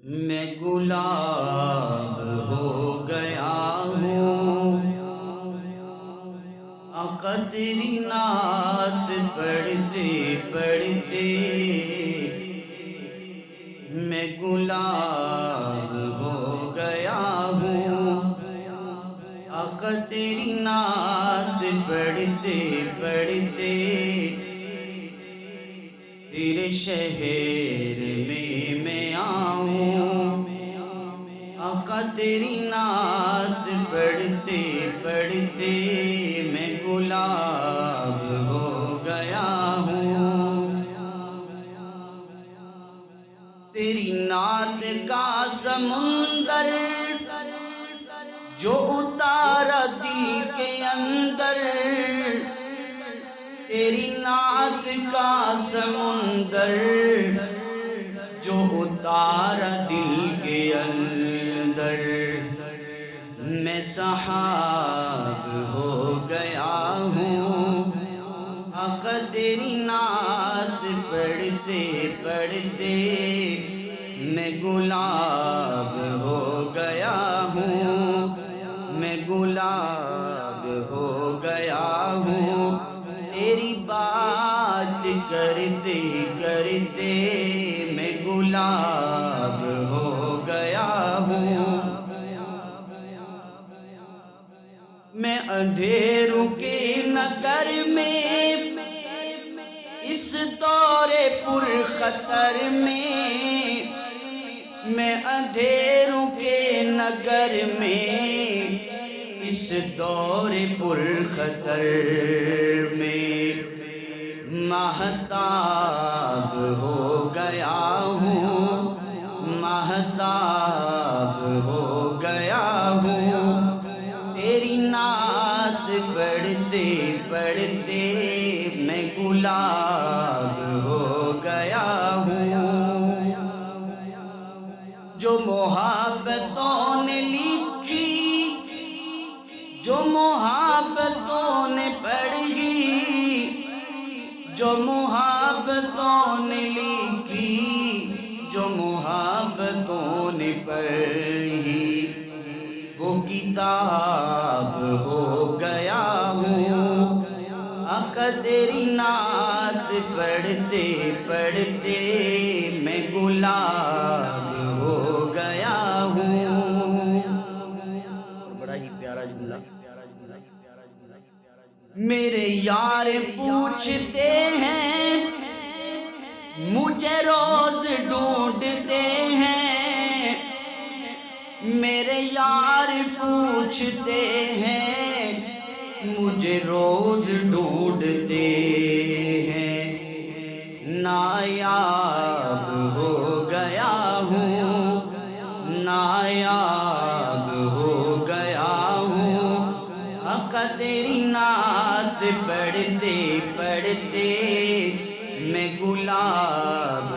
میں گلاب ہو گیا ہوں، آقا تیری نعت پڑھتے پڑھتے میں گلاب ہو گیا ہوں، آقا تیری نعت پڑھتے پڑھتے تیرے شہر میں آؤں، آقا تیری نعت پڑھتے پڑھتے میں گلاب ہو گیا ہوں، تیری نعت کا سمندر جو اتارا دل کے اندر، تیری نعت کا سمندر جو اتارا دل کے اندر، میں سحاب ہو گیا ہوں، آقا تیری نعت پڑھتے پڑھتے میں گلاب ہو گیا ہوں، میں گلاب ہو گیا ہوں، تیری بات کرتے کرتے میں گلاب ہو گیا ہوں، میں اندھیروں کے نگر میں اس دور پر خطر میں اندھیروں کے نگر میں اس دور پر خطر میں ماہتاب ہو گیا ہوں، ماہتاب ہو گیا ہوں، تیری نعت پڑھتے پڑھتے میں گلاب ہو گیا ہوں، جو محبتوں نے لکھی، جو محبتوں نے پڑھی، جو محبتوں نے لکھی، جو محبتوں نے پڑھی، وہ کتاب ہو گیا ہوں، آقا تیری نعت پڑھتے پڑھتے میں گلاب ہو گیا ہوں، بڑا ہی پیارا جملہ، میرے یار پوچھتے ہیں مجھے روز ڈھونڈتے ہیں، میرے یار پوچھتے ہیں مجھے روز ڈھونڈتے ہیں، نایاب ہو گیا ہوں، نایاب ہو گیا ہوں، آقا تیری نعت پڑھتے پڑھتے میں گلاب